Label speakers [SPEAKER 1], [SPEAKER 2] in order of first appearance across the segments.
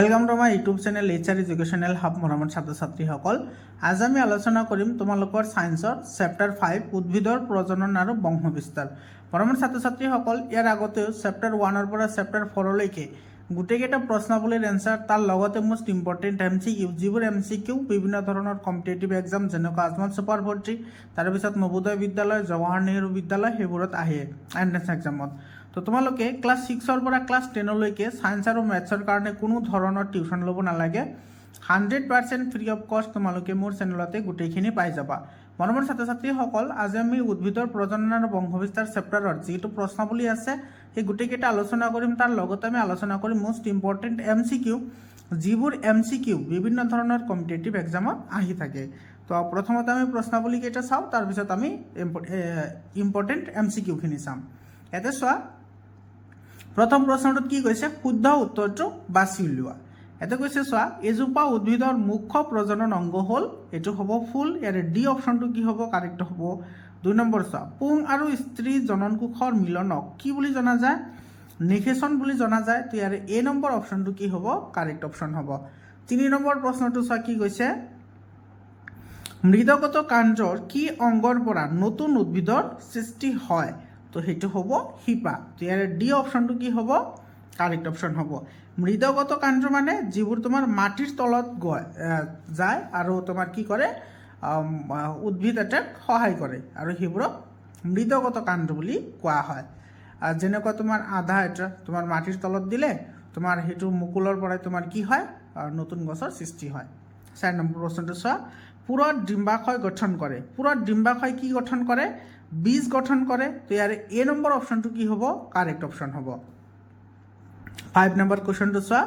[SPEAKER 1] Welcome to my YouTube channel HR educational hub मरमत छात्र छात्री आज आम आलोचना करिम तुम्हालोकर साइंसर चैप्टार 5 उद्भिदर प्रजनन और बंश विस्तार मरमत छात्र छात्री यार आगते चैप्टार 1 पर चैप्टार 4 लैके गोटेकेटा प्रश्नावलीर एन्सार तार लगते मोस्ट इम्पर्टेन्ट एमसीकिউ जिबुर एमसीकिউ विभिन्न धৰণৰ कम्पिटिटिव एग्जाम जेनेका आजमल सुपार भर्ती तार पिছত नवोदय विद्यालय जवाहर नेहरू विद्यालय हेबुरत आহে एन्ट्रेन्स एग्जामत। तो तुम्हारे क्लास 6 पर क्लास 10 लैके साइंस और मैथ्सर कारण कोनो धৰণৰ टिউশন लব नालागे 100% फ्री अफ कस्ट तुम्हारे मोर चेनेलते गोटेखिनि पाई जाबा। मरমৰ छात्र छात्री आज आमी उद्भिदर प्रजनन और बंश विस्तार चैप्टारर जी प्रश्नावली आछे সেই গোটেইকেইটা আলোচনা কৰিম। তাৰ লগতে আমি আলোচনা কৰিম মোষ্ট ইম্পৰ্টেণ্ট এমচিকিউ যিবোৰ এমচিকিউ বিভিন্ন ধৰণৰ কম্পিটিটিভ এক্সামত আহি থাকে। তো প্ৰথমতে আমি প্ৰশ্নাৱলী কেইটা চাওঁ, তাৰপিছত আমি ইম্পৰ্টেণ্ট এমচিকিউখিনি চাম। ইয়াতে চোৱা প্ৰথম প্ৰশ্নটোত কি কৈছে শুদ্ধ উত্তৰটো বাছি উলিওৱা। ইয়াতে কৈছে চোৱা এজোপা উদ্ভিদৰ মুখ্য প্ৰজনন অংগ হ'ল এইটো হ'ব ফুল। ইয়াৰে ডি অপশ্যনটো কি হ'ব কাৰেক্ট হ'ব। 2 নম্বৰ চোৱা পুং আৰু স্ত্ৰী জননকোষৰ মিলনক কি বুলি জনা যায় নিষেচন বুলি জনা যায়। তো ইয়াৰে এ নম্বৰ অপশ্যনটো কি হ'ব কাৰেক্ট অপশ্যন হ'ব। 3 নম্বৰ প্ৰশ্নটো চোৱা কি কৈছে মৃদগত কাণ্ডৰ কি অংগৰ পৰা নতুন উদ্ভিদৰ সৃষ্টি হয়। তো সেইটো হ'ব শিপা। তো ইয়াৰে ডি অপশ্যনটো কি হ'ব কাৰেক্ট অপশ্যন হ'ব। মৃদগত কাণ্ড মানে যিবোৰ তোমাৰ মাটিৰ তলত যায় আৰু তোমাৰ কি কৰে উদ্ভিদ এটাক সহায় কৰে আৰু সেইবোৰক মৃদগত কাণ্ড বুলি কোৱা হয়। যেনেকুৱা তোমাৰ আধা এটা তোমাৰ মাটিৰ তলত দিলে তোমাৰ সেইটো মুকুলৰ পৰাই তোমাৰ কি হয় নতুন গছৰ সৃষ্টি হয়। 4 নম্বৰ প্ৰশ্নটো চোৱা পুৰত ডিম্বাশয় গঠন কৰে। পুৰত ডিম্বাশয় কি গঠন কৰে বীজ গঠন কৰে। তো ইয়াৰ এ নম্বৰ অপশ্যনটো কি হ'ব কাৰেক্ট অপশ্যন হ'ব। 5 নম্বৰ কুৱেশ্যনটো চোৱা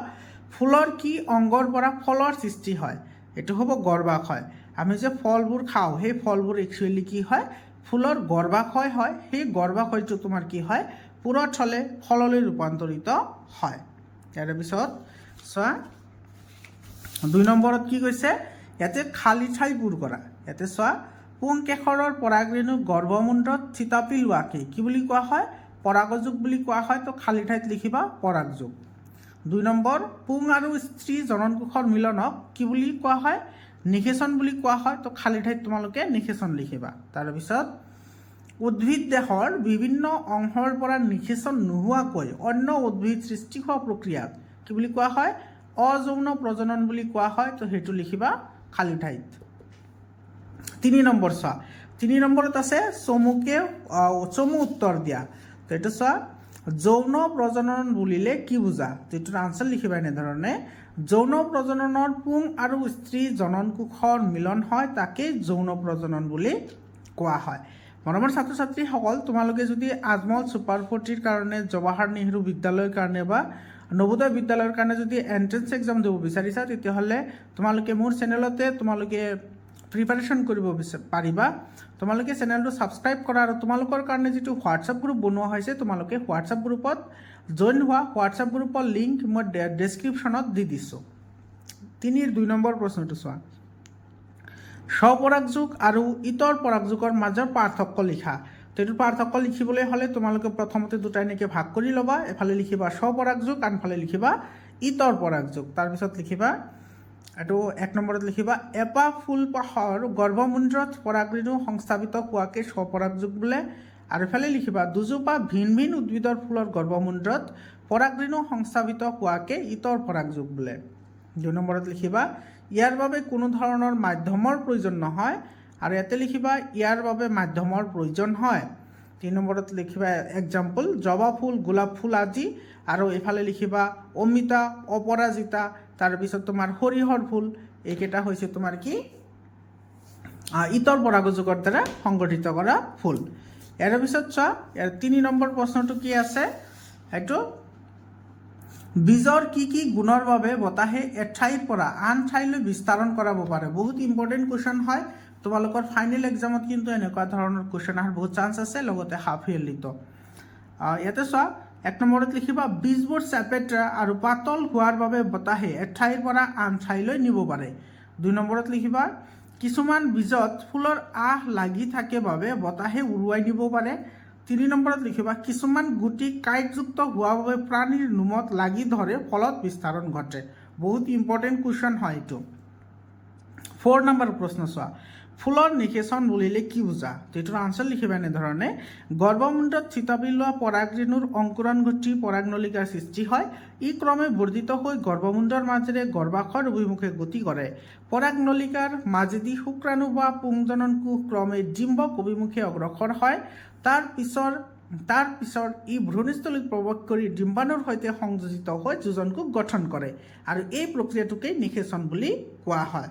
[SPEAKER 1] ফুলৰ কি অংগৰ পৰা ফলৰ সৃষ্টি হয়। এইটো হ'ব গৰ্ভাশয়। আমি যে ফলবোৰ খাওঁ সেই ফলবোৰ একচুৱেলি কি হয় ফুলৰ গৰ্ভাশয় হয়। সেই গৰ্ভাশয়টো তোমাৰ কি হয় পুৰত হ'লে ফললৈ ৰূপান্তৰিত হয়। ইয়াৰ পিছত চোৱা 2 নম্বৰত কি কৈছে ইয়াতে খালী ঠাই পূৰ কৰা। ইয়াতে চোৱা পুং কেশৰৰ পৰাগৰেণু গৰ্ভমুণ্ডত থিতাপি লোৱাকে কি বুলি কোৱা হয় পৰাগযোগ বুলি কোৱা হয়। তো খালী ঠাইত লিখিবা পৰাগযোগ। 2 নম্বৰ পুং আৰু স্ত্ৰী জননকোষৰ মিলনক কি বুলি কোৱা হয় নিষেচন বুলি কোৱা হয়। তো খালী ঠাইত তোমালোকে নিষেচন লিখিবা। তাৰপিছত উদ্ভিদ দেহৰ বিভিন্ন অংশৰ পৰা নিষেচন নোহোৱাকৈ অন্য উদ্ভিদ সৃষ্টি হোৱা প্ৰক্ৰিয়াক কি বুলি কোৱা হয় অযৌন প্ৰজনন বুলি কোৱা হয়। তো সেইটো লিখিবা খালী ঠাইত। 3 নম্বৰ চোৱা 3 নম্বৰত আছে চমু উত্তৰ দিয়া। তো এইটো চোৱা যৌন প্ৰজনন বুলিলে কি বুজা। তো এইটোৰ আনচাৰ লিখিবা এনেধৰণে যৌন প্ৰজননৰ পুং আৰু স্ত্ৰী জননকোষৰ মিলন হয় তাকে যৌন প্ৰজনন বুলি কোৱা হয়। মৰমৰ ছাত্ৰ ছাত্ৰীসকল তোমালোকে যদি আজমল সুপাৰ 40ৰ কাৰণে জৱাহৰ নেহৰু বিদ্যালয়ৰ কাৰণে বা নৱোদয় বিদ্যালয়ৰ কাৰণে যদি এন্ট্ৰেন্স এক্সাম দিব বিচাৰিছা তেতিয়াহ'লে তোমালোকে মোৰ চেনেলতে তোমালোকে প্ৰিপাৰেশ্যন কৰিব পাৰিবা। তোমালোকে চেনেলটো ছাবস্ক্ৰাইব কৰা আৰু তোমালোকৰ কাৰণে যিটো হোৱাটছআপ গ্ৰুপ বনোৱা হৈছে তোমালোকে হোৱাটছআপ গ্ৰুপত জইন হোৱা। হোৱাটছআপ গ্ৰুপৰ লিংক মই ডেছক্ৰিপশ্যনত দি দিছোঁ। 3ৰ 2 নম্বৰ প্ৰশ্নটো চোৱা স্বপৰাগযোগ আৰু ইতৰ পৰাগযোগৰ মাজৰ পাৰ্থক্য লিখা। তো এইটো পাৰ্থক্য লিখিবলৈ হ'লে তোমালোকে প্ৰথমতে দুটা এনেকৈ ভাগ কৰি ল'বা। এফালে লিখিবা স্বপৰাগযোগ আনফালে লিখিবা ইতৰ পৰাগযোগ। তাৰপিছত লিখিবা এইটো 1 নম্বৰত লিখিবা এপাহ ফুলপাহৰ গৰ্ভমুণ্ডত পৰাগৰেণু সংস্থাপিত হোৱাকে স্বপৰাগযোগ বোলে। আৰু ইফালে লিখিবা দুজোপা ভিন ভিন উদ্ভিদৰ ফুলৰ গৰ্ভমুণ্ডত পৰাগৰেণু সংস্থাপিত হোৱাকে ইতৰ পৰাগযোগ বোলে। 2 নম্বৰত লিখিবা ইয়াৰ বাবে কোনো ধৰণৰ মাধ্যমৰ প্ৰয়োজন নহয়। আৰু ইয়াতে লিখিবা ইয়াৰ বাবে মাধ্যমৰ প্ৰয়োজন হয়। 3 নম্বৰত লিখিবা এক্সাম্পল জবা ফুল গোলাপ ফুল আদি। আৰু এইফালে লিখিবা অমিতা অপৰাজিতা তাৰপিছত তোমাৰ সৰিয়হৰ ফুল এইকেইটা হৈছে তোমাৰ কি ইতৰ পৰাগযোগৰ দ্বাৰা সংগঠিত কৰা ফুল। ইয়াৰ পিছত চোৱা ইয়াৰ 3 নম্বৰ প্ৰশ্নটো কি আছে এইটো বীজৰ কি কি গুণৰ বাবে বতাহে এঠাইৰ পৰা আন ঠাইলৈ বিস্তাৰণ কৰাব পাৰে। বহুত ইম্পৰ্টেণ্ট কুৱেশ্যন হয়। তোমালোকৰ ফাইনেল এক্সামত কিন্তু এনেকুৱা ধৰণৰ কুৱেশ্যন অহাৰ বহুত চান্স আছে লগতে হাফ ইয়াৰলিতো। ইয়াতে চোৱা 1 নম্বৰত লিখিবা বীজবোৰ চেপেটা আৰু পাতল হোৱাৰ বাবে বতাহে এঠাইৰ পৰা আন ঠাইলৈ নিব পাৰে। 2 নম্বৰত লিখিবা কিছুমান বীজত ফুলৰ আহ লাগি থাকে বাবে বতাহে উৰুৱাই নিব পাৰে। 3 নম্বৰত লিখিবা কিছুমান গুটি কাঁইটযুক্ত হোৱা বাবে প্ৰাণীৰ নোমত লাগি ধৰে ফলত বিস্তাৰণ ঘটে। বহুত ইম্পৰ্টেণ্ট কুৱেশ্যন হয় এইটো। 4 নম্বৰ প্ৰশ্ন চোৱা, ফুলৰ নিষেচন বুলিলে কি বুজা? তো এইটোৰ আনচাৰ লিখিবা এনেধৰণে, গৰ্ভমুণ্ডত থিতাপি লোৱা পৰাগ ৰেণুৰ অংকুৰণ ঘটি পৰাগনলিকাৰ সৃষ্টি হয়। ই ক্ৰমে বৰ্ধিত হৈ গৰ্ভমুণ্ডৰ মাজেৰে গৰ্ভাশয়ৰ অভিমুখে গতি কৰে। পৰাগনলিকাৰ মাজেদি শুক্ৰাণু বা পুংজনন কোষ ক্ৰমে ডিম্বক অভিমুখে অগ্ৰসৰ হয়। তাৰ পিছৰ ই ভ্ৰূণস্থলীত প্ৰৱেশ কৰি ডিম্বাণুৰ সৈতে সংযোজিত হৈ যোজনকোষ গঠন কৰে আৰু এই প্ৰক্ৰিয়াটোকেই নিষেচন বুলি কোৱা হয়।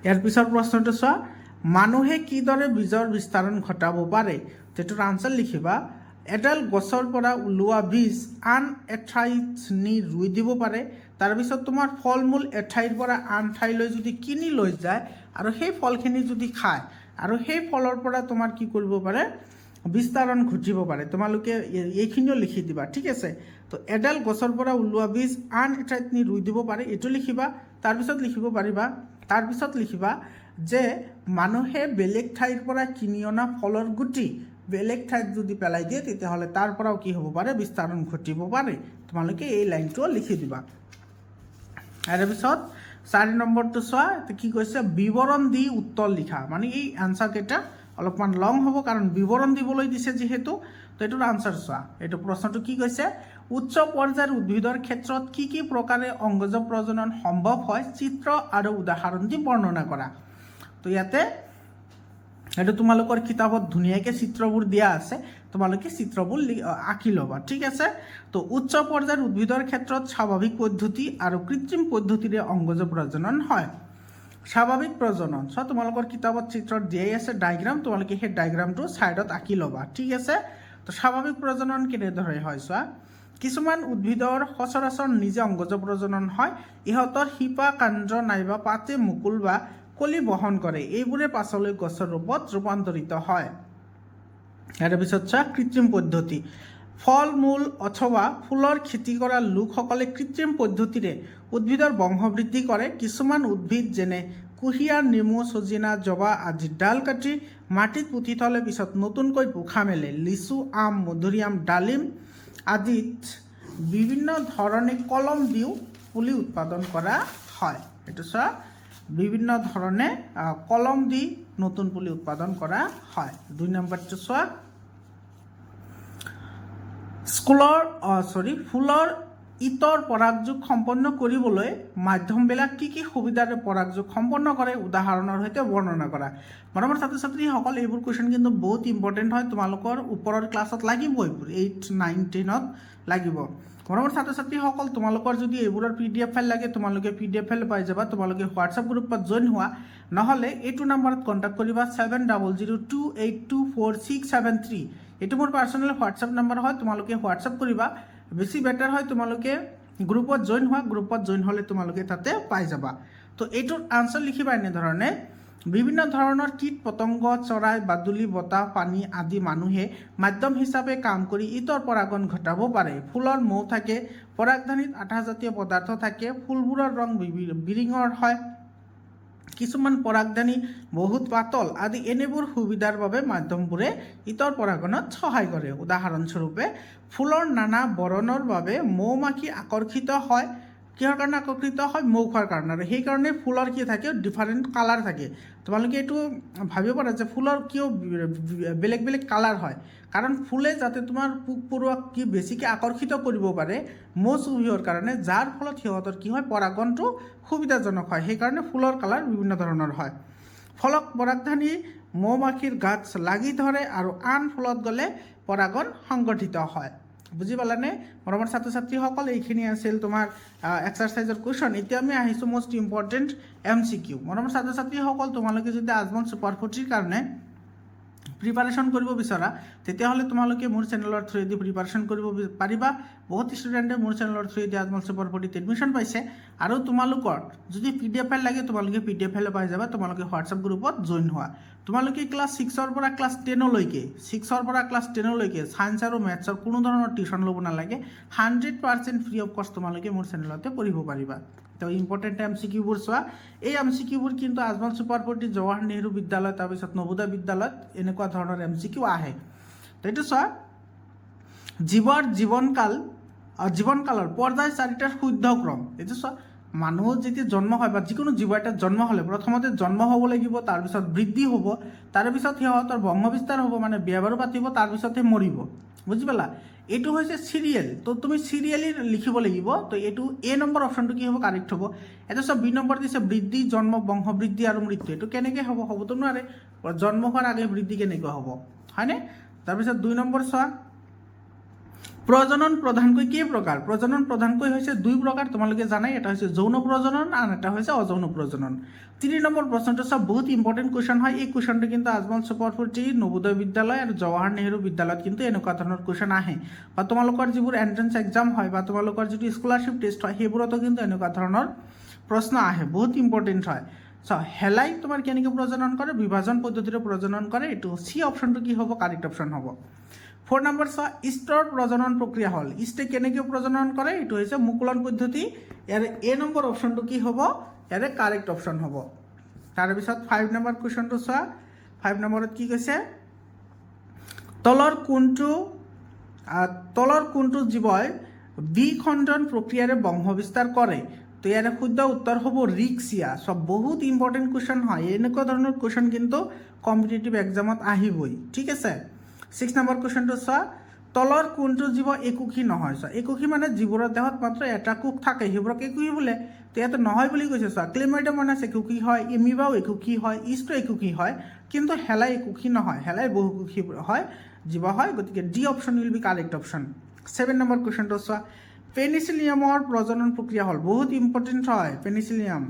[SPEAKER 1] ইয়াৰ পিছৰ প্ৰশ্নটো চোৱা, মানুহে কিদৰে বীজৰ বিস্তাৰণ ঘটাব পাৰে? এইটোৰ আনচাৰ লিখিবা, এডাল গছৰ পৰা ওলোৱা বীজ আন এঠাইত নি ৰুই দিব পাৰে। তাৰপিছত তোমাৰ ফল মূল এঠাইৰ পৰা আন ঠাইলৈ যদি কিনি লৈ যায় আৰু সেই ফলখিনি যদি খায় আৰু সেই ফলৰ পৰা তোমাৰ কি কৰিব পাৰে, বিস্তাৰণ ঘটিব পাৰে। তোমালোকে এইখিনিও লিখি দিবা, ঠিক আছে। তো এডাল গছৰ পৰা ওলোৱা বীজ আন এঠাইত নি ৰুই দিব পাৰে, এইটো লিখিবা। তাৰপিছত লিখিবা যে মানুহে বেলেগ ঠাইৰ পৰা কিনি অনা ফলৰ গুটি বেলেগ ঠাইত যদি পেলাই দিয়ে তেতিয়াহ'লে তাৰ পৰাও কি হ'ব পাৰে, বিস্তাৰণ ঘটিব পাৰে। তোমালোকে এই লাইনটোও লিখি দিবা। ইয়াৰ পিছত 4 নম্বৰটো চোৱা, কি কৈছে, বিৱৰণ দি উত্তৰ লিখা। মানে এই আনচাৰকেইটা অলপমান লং হ'ব কাৰণ বিৱৰণ দিবলৈ দিছে যিহেতু। তো এইটোৰ আনচাৰ চোৱা, এইটো প্ৰশ্নটো কি কৈছে, উচ্চ পৰ্যায়ৰ উদ্ভিদৰ ক্ষেত্ৰত কি কি প্ৰকাৰে অংগজ প্ৰজনন সম্ভৱ হয়, চিত্ৰ আৰু উদাহৰণ দি বৰ্ণনা কৰা। তো ইয়াতে এইটো তোমালোকৰ কিতাপত ধুনীয়াকৈ চিত্ৰবোৰ দিয়া আছে, তোমালোকে চিত্ৰবোৰ আঁকি ল'বা, ঠিক আছে। তো উচ্চ পৰ্যায়ৰ উদ্ভিদৰ ক্ষেত্ৰত স্বাভাৱিক পদ্ধতি আৰু কৃত্ৰিম পদ্ধতিৰে অংগজ প্ৰজনন হয়। স্বাভাৱিক প্ৰজনন চোৱা, তোমালোকৰ কিতাপত চিত্ৰত দিয়াই আছে ডায়েগ্ৰাম, তোমালোকে সেই ডায়েগ্ৰামটো ছাইডত আঁকি ল'বা, ঠিক আছে। তো স্বাভাৱিক প্ৰজনন কেনেদৰে হয় চোৱা, কিছুমান উদ্ভিদৰ সচৰাচৰ নিজে অংগজ প্ৰজনন হয়। ইহঁতৰ শিপা, কাণ্ড নাইবা পাতে মুকুল বা কলি বহন কৰে। এইবোৰে পাছলৈ গছৰ ৰূপত ৰূপান্তৰিত হয়। ইয়াৰ পিছত চোৱা, কৃত্ৰিম পদ্ধতি। ফল মূল অথবা ফুলৰ খেতি কৰা লোকসকলে কৃত্ৰিম পদ্ধতিৰে উদ্ভিদৰ বংশবৃদ্ধি কৰে। কিছুমান উদ্ভিদ যেনে কুঁহিয়াৰ, নেমু, ছজিনা, জবা আদিৰ ডাল কাটি মাটিত পুতি থলে পিছত নতুনকৈ পোখা মেলে। লিচু, আম, মধুৰিআম, ডালিম আদিত বিভিন্ন ধৰণে কলম দিও পুলি উৎপাদন কৰা হয়। এইটো চোৱা, বিভিন্ন ধৰণে কলম দি নতুন পুলি উৎপাদন কৰা হয়। 2 নম্বৰটো চোৱা, ফুলৰ ইতৰ পৰাগযোগ সম্পন্ন কৰিবলৈ মাধ্যমবিলাক কি কি সুবিধাৰে পৰাগযোগ সম্পন্ন কৰে, উদাহৰণৰ সৈতে বৰ্ণনা কৰা। মৰমৰ ছাত্ৰ ছাত্ৰীসকল, এইবোৰ কুৱেশ্যন কিন্তু বহুত ইম্পৰ্টেণ্ট হয়, তোমালোকৰ ওপৰৰ ক্লাছত লাগিব, এইবোৰ 8, 9, 10ত লাগিব। মৰমৰ ছাত্ৰ ছাত্ৰীসকল, তোমালোকৰ যদি এইবোৰৰ PDF ফাইল লাগে তোমালোকে PDF ফাইল পাই যাবা। তোমালোকে হোৱাটছআপ গ্ৰুপত জইন হোৱা, নহ'লে এইটো নম্বৰত কণ্টেক্ট কৰিবা 7002824673। এইটো মোৰ পাৰ্চনেল হোৱাটছআপ নম্বৰ হয়, তোমালোকে হোৱাটছআপ কৰিবা। বেছি বেটাৰ হয় তোমালোকে গ্ৰুপত জইন হোৱা, গ্ৰুপত জইন হ'লে তোমালোকে তাতে পাই যাবা। তো এইটোৰ আনচাৰ লিখিবা এনেধৰণে, বিভিন্ন ধৰণৰ কীট পতংগ, চৰাই, বাদুলি, বতাহ, পানী আদি মানুহে মাধ্যম হিচাপে কাম কৰি ইতৰ পৰাগণ ঘটাব পাৰে। ফুলৰ মৌ থাকে, পৰাগধানীত আঠাজাতীয় পদাৰ্থ থাকে, ফুলবোৰৰ ৰং বিৰিঙৰ হয়, কিছুমান পৰাগধানী বহুত পাতল আদি এনেবোৰ সুবিধাৰ বাবে মাধ্যমবোৰে ইতৰ পৰাগণত সহায় কৰে। উদাহৰণস্বৰূপে ফুলৰ নানা বৰণৰ বাবে মৌ মাখি আকৰ্ষিত হয়। কিহৰ কাৰণে আকৰ্ষিত হয়? মৌ খোৱাৰ কাৰণে। আৰু সেইকাৰণে ফুলৰ কি থাকে, ডিফাৰেণ্ট কালাৰ থাকে। তোমালোকে এইটো ভাবিব পাৰা যে ফুলৰ কিয় বেলেগ বেলেগ কালাৰ হয়, কাৰণ ফুলে যাতে তোমাৰ পোক পৰুৱাক কি বেছিকৈ আকৰ্ষিত কৰিব পাৰে মৌ চুহিবৰ কাৰণে, যাৰ ফলত সিহঁতৰ কি হয়, পৰাগণটো সুবিধাজনক হয়। সেইকাৰণে ফুলৰ কালাৰ বিভিন্ন ধৰণৰ হয়। ফলক পৰাগধানী মৌ মাখিৰ গাত লাগি ধৰে আৰু আন ফুলত গ'লে পৰাগণ সংগঠিত হয়। বুজি পালানে মৰমৰ ছাত্ৰ ছাত্ৰীসকল? এইখিনি আছিল তোমাৰ এক্সাৰচাইজৰ কুৱেশ্যন। এতিয়া আমি আহিছোঁ মষ্ট ইম্পৰ্টেণ্ট MCQ। মৰমৰ ছাত্ৰ ছাত্ৰীসকল, তোমালোকে যদি আজমল ছুপাৰ 40ৰ কাৰণে প্ৰিপাৰেশ্যন কৰিব বিচৰা তেতিয়াহ'লে তোমালোকে মোৰ চেনেলৰ থ্ৰুৱেদি প্ৰিপাৰেশ্যন কৰিব পাৰিবা। বহুত ষ্টুডেণ্টে মোৰ চেনেলৰ থ্ৰুৱেদি আজমল ছুপাৰ 40ত এডমিশ্যন পাইছে। আৰু তোমালোকৰ যদি PDF ফাইল লাগে তোমালোকে PDF ফাইল পাই যাবা। তোমালোকে হোৱাটছআপ গ্ৰুপত জইন হোৱা। তোমালোকে ক্লাছ 6ৰ পৰা ক্লাছ 10লৈকে ছায়েন্স আৰু মেথছৰ কোনো ধৰণৰ টিউশ্যন ল'ব নালাগে। 100% ফ্ৰী অফ কষ্ট তোমালোকে মোৰ চেনেলতে পঢ়িব পাৰিবা। তো ইম্পৰ্টেণ্ট MCQবোৰ চোৱা। এই MCQবোৰ কিন্তু আজমল ছুপাৰ 40, জৱাহৰ নেহৰু বিদ্যালয়, তাৰপিছত নবোদয় বিদ্যালয়ত এনেকুৱা ধৰণৰ MCQ আহে। তো এইটো চোৱা, জীৱৰ জীৱনকাল জীৱনকালৰ পৰ্যায় 4টাৰ শুদ্ধ ক্ৰম এইটো চোৱা মানুহ যেতিয়া জন্ম হয় বা যিকোনো জীৱ এটা জন্ম হ'লে প্ৰথমতে জন্ম হ'ব লাগিব তাৰপিছত বৃদ্ধি হ'ব তাৰপিছত সিহঁতৰ বংশবিস্তাৰ হ'ব মানে বিয়া বাৰু পাতিব তাৰপিছতহে মৰিব বুজি পালা এইটো হৈছে চিৰিয়েল তো তুমি চিৰিয়েলি লিখিব লাগিব তো এইটো এ নম্বৰ অপশ্যনটো কি হ'ব কাৰেক্ট হ'ব এটা চব বি নম্বৰ দিছে বৃদ্ধি জন্ম বংশ বৃদ্ধি আৰু মৃত্যু এইটো কেনেকৈ হ'ব হ'বতো নোৱাৰে জন্ম হোৱাৰ আগে বৃদ্ধি কেনেকৈ হ'ব হয়নে তাৰপিছত 2 নম্বৰ চোৱা প্ৰজনন প্ৰধানকৈ কেই প্ৰকাৰ প্ৰজনন প্ৰধানকৈ হৈছে 2 প্ৰকাৰ তোমালোকে জানাই এটা হৈছে যৌন প্ৰজনন আৰু এটা হৈছে অযৌন প্ৰজনন 3 নম্বৰ প্ৰশ্নটো সব বহুত ইম্পৰ্টেণ্ট কোৱেশ্চন হয় এই কোৱেশ্চনটো কিন্তু আজমল সুপাৰফুটি নবোদয় বিদ্যালয় আৰু জৱাহৰ নেহৰু বিদ্যালয়ত কিন্তু এনেকুৱা ধৰণৰ কোৱেশ্চন আহে বা তোমালোকৰ যিবোৰ এন্ট্ৰেন্স এক্সাম হয় বা তোমালোকৰ যিটো স্কলাৰশ্বিপ টেষ্ট হয় সেইবোৰতো কিন্তু এনেকুৱা ধৰণৰ প্ৰশ্ন আহে বহুত ইম্পৰ্টেণ্ট হয় হেলাই তোমাৰ কেনেকৈ প্ৰজনন কৰে বিভাজন পদ্ধতিৰে প্ৰজনন কৰে এইটো সি অপশ্যনটো কি হ'ব কাৰেক্ট অপশ্যন হ'ব 4 নম্বৰ ইষ্টৰ প্ৰজনন প্ৰক্ৰিয়া হ'ল ইষ্টে কেনেকৈ প্ৰজনন কৰে এইটো হৈছে মুকুলন পদ্ধতি ইয়াৰ এ নম্বৰ অপশ্যনটো কি হ'ব ইয়াৰে কাৰেক্ট অপশ্যন হ'ব তাৰপিছত 5 নম্বৰ কুৱেশ্যনটো চোৱা 5 নম্বৰত কি কৈছে তলৰ কোনটো জীৱই বিখণ্ডন প্ৰক্ৰিয়াৰে বংশবিস্তাৰ কৰে তো ইয়াৰে শুদ্ধ উত্তৰ হ'ব ৰিক্সিয়া সব বহুত ইম্পৰ্টেণ্ট কুৱেশ্যন হয় এনেকুৱা ধৰণৰ কুৱেশ্যন কিন্তু কম্পিটিটিভ এক্সামত আহিবই ঠিক আছে 6 নম্বৰ কুৱেশ্যনটো চোৱা তলৰ কোনটো জীৱ একোখী নহয় চোৱা একোখী মানে জীৱৰ দেহত মাত্ৰ এটা কোষ থাকে সেইবোৰক একোখী বোলে তো ইয়াতে নহয় বুলি কৈছে চোৱা ক্লেমাইডোমনাছ একোখী হয় এমিবাও একোখী হয় ইষ্ট্ৰ একোখী হয় কিন্তু হেলাই একোখী নহয় হেলাই বহুকোষী হয় জীৱ হয় গতিকে D option will be correct option 7 number কুৱেশ্যনটো চোৱা পেনিচিলিয়ামৰ প্ৰজনন প্ৰক্ৰিয়া হ'ল বহুত ইম্পৰ্টেণ্ট হয় পেনিচিলিয়াম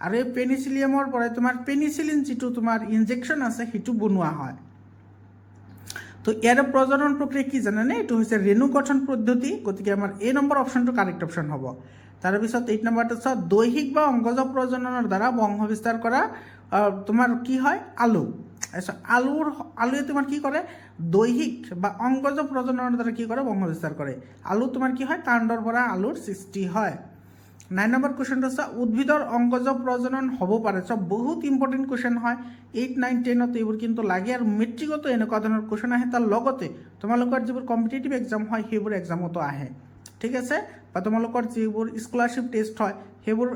[SPEAKER 1] আৰু এই পেনিচিলিয়ামৰ পৰাই তোমাৰ পেনিচিলিন যিটো তোমাৰ ইনজেকশ্যন আছে সেইটো বনোৱা হয় তো ইয়াৰ প্ৰজনন প্ৰক্ৰিয়া কি জানেনে এইটো হৈছে ৰেণু গঠন পদ্ধতি গতিকে আমাৰ এ নম্বৰ অপশ্যনটো কাৰেক্ট অপশ্যন হ'ব তাৰপিছত 8 নম্বৰটো চাওক দৈহিক বা অংগজ প্ৰজননৰ দ্বাৰা বংশ বিস্তাৰ কৰা তোমাৰ কি হয় আলু আলুৱে তোমাৰ কি কৰে দৈহিক বা অংগজ প্ৰজননৰ দ্বাৰা কি কৰে বংশ বিস্তাৰ কৰে আলু তোমাৰ কি হয় কাণ্ডৰ পৰা আলুৰ সৃষ্টি হয় 9 নম্বৰ কুৱেশ্যনটো চোৱা উদ্ভিদৰ অংগজ প্ৰজনন হ'ব পাৰে চব বহুত ইম্পৰ্টেণ্ট কুৱেশ্যন হয় 8, 9, 10ত এইবোৰ কিন্তু লাগে আৰু মেট্ৰিকতো এনেকুৱা ধৰণৰ কুৱেশ্যন আহে তাৰ লগতে তোমালোকৰ যিবোৰ কম্পিটিটিভ এক্সাম হয় সেইবোৰ এক্সামতো আহে ঠিক আছে বা তোমালোকৰ যিবোৰ স্কলাৰশ্বিপ টেষ্ট হয় সেইবোৰ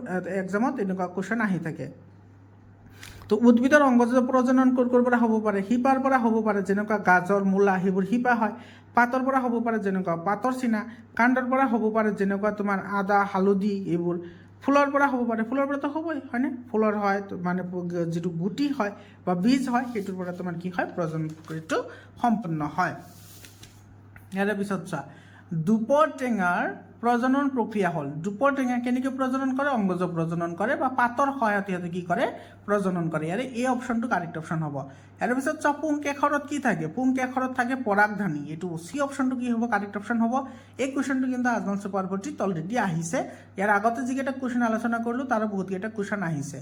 [SPEAKER 1] এক্সামত এনেকুৱা কুৱেশ্যন আহি থাকে তো উদ্ভিদৰ অংগজ প্ৰজনন ক'ৰ পৰা হ'ব পাৰে শিপাৰ পৰা হ'ব পাৰে যেনেকুৱা গাজৰ মূলা সেইবোৰ শিপা হয় পাতৰ পৰা হ'ব পাৰে যেনেকুৱা পাতৰ চিনা কাণ্ডৰ পৰা হ'ব পাৰে যেনেকুৱা তোমাৰ আদা হালধি এইবোৰ ফুলৰ পৰা হ'ব পাৰে ফুলৰ পৰাতো হ'বই হয়নে ফুলৰ হয় মানে যিটো গুটি হয় বা বীজ হয় সেইটোৰ পৰা তোমাৰ কি হয় প্ৰজনন প্ৰক্ৰিয়াটো সম্পন্ন হয় ইয়াৰ পিছত চোৱা দুপৰ টেঙাৰ প্ৰজনন প্ৰক্ৰিয়া হ'ল দুপৰ টেঙা কেনেকৈ প্ৰজনন কৰে অংগজ প্ৰজনন কৰে বা পাতৰ সহায়ত সিহঁতে কি কৰে প্ৰজনন কৰে ইয়াৰে এই অপশ্যনটো কাৰেক্ট অপশ্যন হ'ব ইয়াৰ পিছত চোৱা পুংকেশৰত কি থাকে পুংকেশৰত থাকে পৰাগধানী এইটো চি অপশ্যনটো কি হ'ব কাৰেক্ট অপশ্যন হ'ব এই কুৱেশ্যনটো কিন্তু আজমল সুপাৰফুটিত অলৰেডি আহিছে ইয়াৰ আগতে যিকেইটা কুৱেশ্যন আলোচনা কৰিলোঁ তাৰ বহুতকেইটা কুৱেশ্যন আহিছে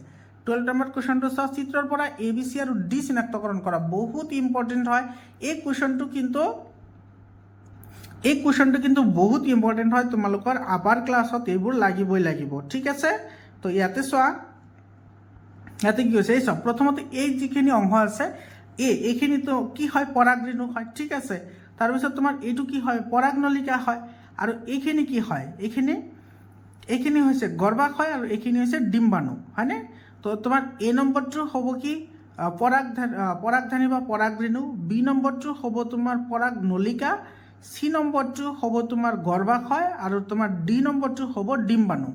[SPEAKER 1] 12 নম্বৰ কুৱেশ্যনটো চোৱা চিত্ৰৰ পৰা এ বি চি আৰু ডি চিনাক্তকৰণ কৰা বহুত ইম্পৰ্টেণ্ট হয় এই কুৱেশ্যনটো কিন্তু বহুত ইম্পৰ্টেণ্ট হয় তোমালোকৰ আপাৰ ক্লাছত এইবোৰ লাগিব ঠিক আছে তো ইয়াতে চোৱা ইয়াতে কি হৈছে এই চোৱা প্ৰথমতে এই যিখিনি অংশ আছে এইখিনিতো কি হয় পৰাগৰেণু হয় ঠিক আছে তাৰপিছত তোমাৰ এইটো কি হয় পৰাগনলিকা হয় আৰু এইখিনি কি হয় এইখিনি হৈছে গৰ্ভাশয় আৰু এইখিনি হৈছে ডিম্বাণু হয়নে তো তোমাৰ এ নম্বৰটো হ'ব কি পৰাগধানী বা পৰাগৰেণু বি নম্বৰটো হ'ব তোমাৰ পৰাগনলিকা সি নম্বৰটো হ'ব তোমাৰ গৰ্ভাশয় আৰু তোমাৰ ডি নম্বৰটো হ'ব ডিম্বাণু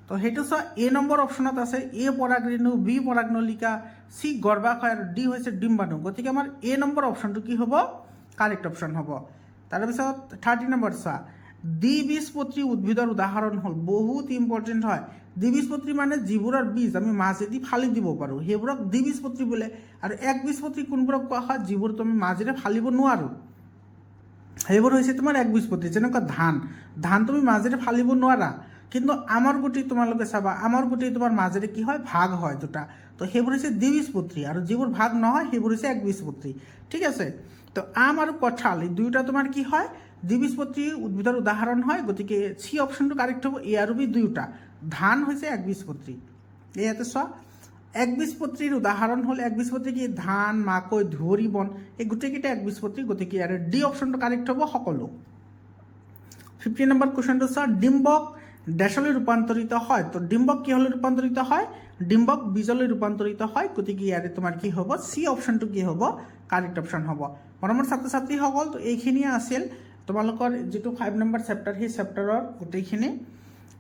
[SPEAKER 1] তো সেইটো চোৱা এ নম্বৰ অপশ্যনত আছে এ পৰাগৰেণু বি পৰাগনলিকা সি গৰ্ভাশয় আৰু ডি হৈছে ডিম্বাণু গতিকে আমাৰ এ নম্বৰ অপশ্যনটো কি হ'ব কাৰেক্ট অপশ্যন হ'ব তাৰপিছত 30 নম্বৰ চোৱা দ্বিবীজপত্ৰী উদ্ভিদৰ উদাহৰণ হ'ল বহুত ইম্পৰ্টেণ্ট হয় দ্বিবীজপত্ৰী মানে যিবোৰৰ বীজ আমি মাজেদি ফালি দিব পাৰোঁ সেইবোৰক দ্বিবীজপত্ৰী বোলে আৰু একবীজপত্ৰী কোনবোৰক কোৱা হয় যিবোৰ তুমি মাজেৰে ফালিব নোৱাৰো সেইবোৰ হৈছে তোমাৰ একবীজপত্ৰী যেনেকুৱা ধান তুমি মাজেৰে ফালিব নোৱাৰা কিন্তু আমৰ গুটি তোমালোকে চাবা আমৰ গুটি তোমাৰ মাজেৰে কি হয় ভাগ হয় দুটা তো সেইবোৰ হৈছে দ্বিবীজপত্ৰী আৰু যিবোৰ ভাগ নহয় সেইবোৰ হৈছে একবীজপত্ৰী ঠিক আছে তো আম আৰু কঁঠাল এই দুয়োটা তোমাৰ কি হয় দ্বিবীজপত্ৰী উদ্ভিদৰ উদাহৰণ হয় গতিকে চি অপশ্যনটো কাৰেক্ট হ'ব এ আৰু বি দুয়োটা ধান হৈছে একবীজপত্ৰী ইয়াতে চোৱা একবীজপত্ৰীৰ উদাহৰণ হ'ল একবীজপত্ৰী কি ধান মাকৈ ধুৱৰী বন এই গোটেইকেইটা একবীজপত্ৰী গতিকে ইয়াৰে ডি অপশ্যনটো কাৰেক্ট হ'ব সকলো 50 নম্বৰ কুৱেশ্যনটো চোৱা, ডিম্বক ডেছলৈ ৰূপান্তৰিত হয়। তো ডিম্বক কি হ'লে ৰূপান্তৰিত হয়? ডিম্বক বীজলৈ ৰূপান্তৰিত হয়। গতিকে ইয়াৰে তোমাৰ কি হ'ব? চি অপশ্যনটো কি হ'ব? কাৰেক্ট অপশ্যন হ'ব। মৰমৰ ছাত্ৰ ছাত্ৰীসকল, তো এইখিনিয়ে আছিল তোমালোকৰ যিটো 5 নম্বৰ চেপ্টাৰ, সেই চেপ্টাৰৰ গোটেইখিনি।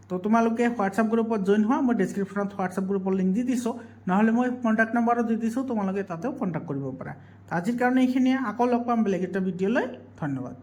[SPEAKER 1] তো তোমালোকে হোৱাটছআপ গ্ৰুপত জইন হোৱা, মই ডেছক্ৰিপশ্যনত হোৱাটছআপ গ্ৰুপৰ লিংক দি দিছোঁ, নহ'লে মই কণ্টেক্ট নাম্বাৰো দি দিছোঁ, তোমালোকে তাতেও কণ্টেক্ট কৰিব পাৰা। আজিৰ কাৰণে এইখিনিয়ে, আকৌ লগ পাম বেলেগ এটা ভিডিঅ'লৈ। ধন্যবাদ।